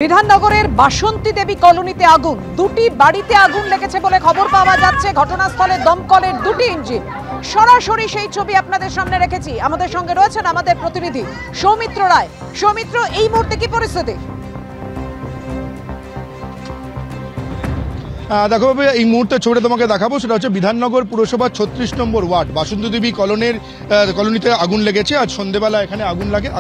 বিধাননগরের বাসন্তী দেবী কলোনিতে আগুন, দুটি বাড়িতে আগুন লেগেছে বলে খবর পাওয়া যাচ্ছে। ঘটনাস্থলে দমকলের দুটি ইঞ্জিন। সরাসরি সেই ছবি আপনাদের সামনে রেখেছি। আমাদের সঙ্গে রয়েছেন আমাদের প্রতিনিধি সৌমিত্র রায়। সৌমিত্র, এই মুহূর্তে কি পরিস্থিতি? দেখো এই মুহূর্তে ছবিটা তোমাকে দেখাবো, সেটা হচ্ছে বিধাননগর পুরসভার 36 নম্বর ওয়ার্ড বাসন্তী দেবী কলোনিতে আগুন লেগেছে। আজ সন্ধ্যেবেলা এখানে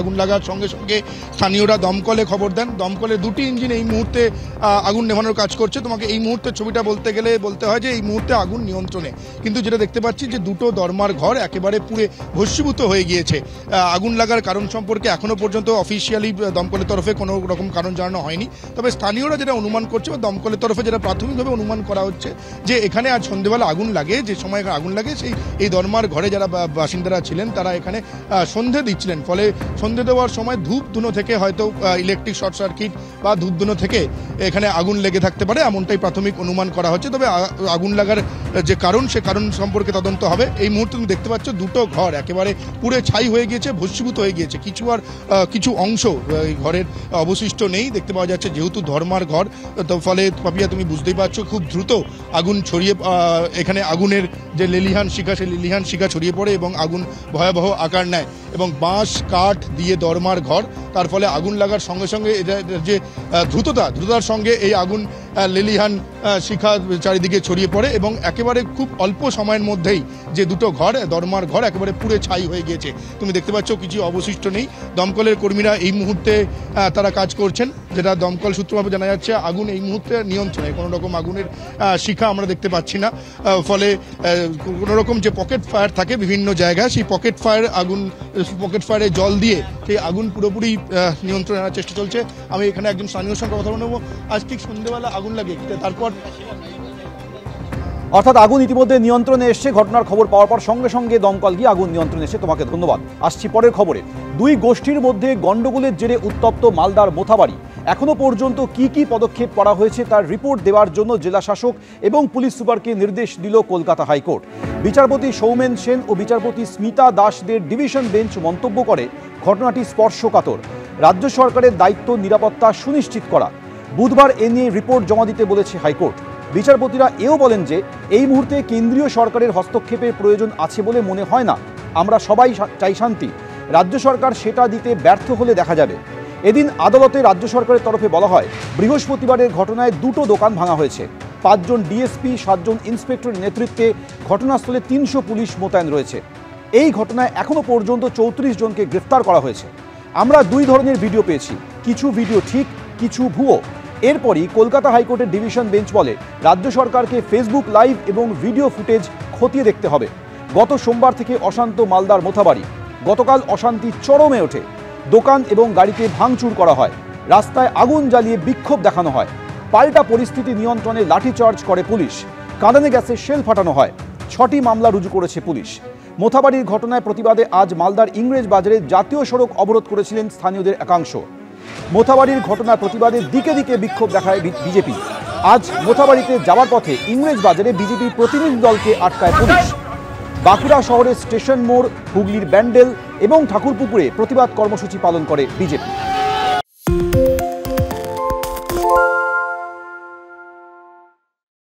আগুন লাগার সঙ্গে সঙ্গে স্থানীয়রা দমকলে খবর দেন। দমকলের দুটি ইঞ্জিন এই মুহূর্তে আগুন নেভানোর কাজ করছে। তোমাকে এই মুহূর্তে ছবিটা বলতে হয় যে এই মুহূর্তে আগুন নিয়ন্ত্রণে, কিন্তু যেটা দেখতে পাচ্ছি যে দুটো দরমার ঘর একেবারে পুড়ে ভস্মীভূত হয়ে গিয়েছে। আগুন লাগার কারণ সম্পর্কে এখনো পর্যন্ত অফিসিয়ালি দমকলের তরফে কোনো রকম কারণ জানানো হয়নি। তবে স্থানীয়রা যেটা অনুমান করছে বা দমকলের তরফে যেটা প্রাথমিকভাবে অনুমান করা হচ্ছে যে এখানে আজ সন্ধ্যেবেলা আগুন লাগে, যে সময় আগুন লাগে এই দরমার ঘরে যারা বাসিন্দারা ছিলেন তারা এখানে সন্ধে দিচ্ছিলেন। ফলে সন্ধে দেওয়ার সময় ধূপ ধুনো থেকে হয়তো ইলেকট্রিক শর্ট সার্কিট বা ধূপ ধুনো থেকে এখানে আগুন লেগে থাকতে পারে, এমনটাই প্রাথমিক অনুমান করা হচ্ছে। তবে আগুন লাগার যে কারণ, সে কারণ সম্পর্কে তদন্ত হবে। এই মুহূর্তে তুমি দেখতে পাচ্ছ দুটো ঘর একেবারে পুড়ে ছাই হয়ে গিয়েছে, ভস্মীভূত হয়ে গিয়েছে। কিছু অংশ ঘরের অবশিষ্ট নেই দেখতে পাওয়া যাচ্ছে, যেহেতু ধর্মার ঘর। তো ফলে পাপিয়া তুমি বুঝতেই পারছো খুব দ্রুত আগুন ছড়িয়ে এখানে আগুনের যে লেলিহান শিখা, সেই লেলিহান শিখা ছড়িয়ে পড়ে এবং আগুন ভয়াবহ আকার নেয় এবং বাঁশ কাঠ দিয়ে দরমার ঘর। তার ফলে আগুন লাগার সঙ্গে সঙ্গে যে দ্রুততার সঙ্গে এই আগুন লেলিহান শিখা চারিদিকে ছড়িয়ে পড়ে এবং একেবারে খুব অল্প সময়ের মধ্যেই যে দুটো ঘর দরমার ঘর একেবারে পুড়ে ছাই হয়ে গিয়েছে। তুমি দেখতে পাচ্ছ কিছু অবশিষ্ট নেই। দমকলের কর্মীরা এই মুহূর্তে তারা কাজ করছেন, যেটা দমকল সূত্রভাবে জানা যাচ্ছে। আগুন এই মুহূর্তে নিয়ন্ত্রণে, কোনো রকম আগুনের শিখা আমরা দেখতে পাচ্ছি না। ফলে কোনো রকম যে পকেট ফায়ার থাকে বিভিন্ন জায়গায়, সেই পকেট ফায়ারে জল দিয়ে সেই আগুন পুরোপুরি নিয়ন্ত্রণে আনার চেষ্টা চলছে। আমি এখানে একজন স্থানীয় সঙ্গে কথা বলবো। আজ ঠিক সন্ধ্যেবেলা আগুন লাগে, তারপর অর্থাৎ আগুন ইতিমধ্যে নিয়ন্ত্রণে এসছে। ঘটনার খবর পাওয়ার পর সঙ্গে সঙ্গে দমকল গিয়ে আগুন নিয়ন্ত্রণে এসে। তোমাকে ধন্যবাদ। আসছি পরের খবরে। দুই গোষ্ঠীর মধ্যে গন্ডগোলের জেরে উত্তপ্ত মালদার মোথাবাড়ি। এখনো পর্যন্ত কি পদক্ষেপ করা হয়েছে তার রিপোর্ট দেওয়ার জন্য জেলা শাসক এবং পুলিশ সুপারকে নির্দেশ দিল কলকাতা হাইকোর্ট। বিচারপতি সৌমেন সেন ও বিচারপতি স্মিতা দাসদের ডিভিশন বেঞ্চ মন্তব্য করে ঘটনাটি স্পর্শকাতর। রাজ্য সরকারের দায়িত্ব নিরাপত্তা সুনিশ্চিত করা। বুধবার এ নিয়ে রিপোর্ট জমা দিতে বলেছে হাইকোর্ট। বিচারপতিরা এও বলেন যে এই মুহূর্তে কেন্দ্রীয় সরকারের হস্তক্ষেপের প্রয়োজন আছে বলে মনে হয় না। আমরা সবাই চাই শান্তি। রাজ্য সরকার সেটা দিতে ব্যর্থ হলে দেখা যাবে। এদিন আদালতে রাজ্য সরকারের তরফে বলা হয়, বৃহস্পতিবারের ঘটনায় দুটো দোকান ভাঙা হয়েছে। 5 জন ডিএসপি 7 জন ইন্সপেক্টরের নেতৃত্বে ঘটনাস্থলে 300 পুলিশ মোতায়েন রয়েছে। এই ঘটনায় এখনো পর্যন্ত 34 জনকে গ্রেফতার করা হয়েছে। আমরা দুই ধরনের ভিডিও পেয়েছি, কিছু ভিডিও ঠিক, কিছু ভুয়ো। এরপরই কলকাতা হাইকোর্টের ডিভিশন বেঞ্চ বলে রাজ্য সরকারকে ফেসবুক লাইভ এবং ভিডিও ফুটেজ খতিয়ে দেখতে হবে। গত সোমবার থেকে অশান্ত মালদার মোথাবাড়ি। গতকাল অশান্তি চরমে ওঠে। দোকান এবং গাড়িতে ভাঙচুর করা হয়, রাস্তায় আগুন জ্বালিয়ে বিক্ষোভ দেখানো হয়। পাল্টা পরিস্থিতি নিয়ন্ত্রণে লাঠিচার্জ করে পুলিশ। কাঁদানে গ্যাসে শেল ফাটানো হয়। 6টি মামলা রুজু করেছে পুলিশ। মোথাবাড়ির ঘটনায় প্রতিবাদে আজ মালদার ইংরেজ বাজারে জাতীয় সড়ক অবরোধ করেছিলেন স্থানীয়দের একাংশ। মোথাবাড়ির ঘটনার প্রতিবাদে দিকে দিকে বিক্ষোভ দেখায় বিজেপি। আজ মোথাবাড়িতে যাওয়ার পথে ইংরেজ বাজারে বিজেপি প্রতিনিধি দলকে আটকায় পুলিশ। বাঁকুড়া শহরের স্টেশন মোড়, হুগলির ব্যান্ডেল এবং ঠাকুরপুকুরে প্রতিবাদ কর্মসূচি পালন করে বিজেপি।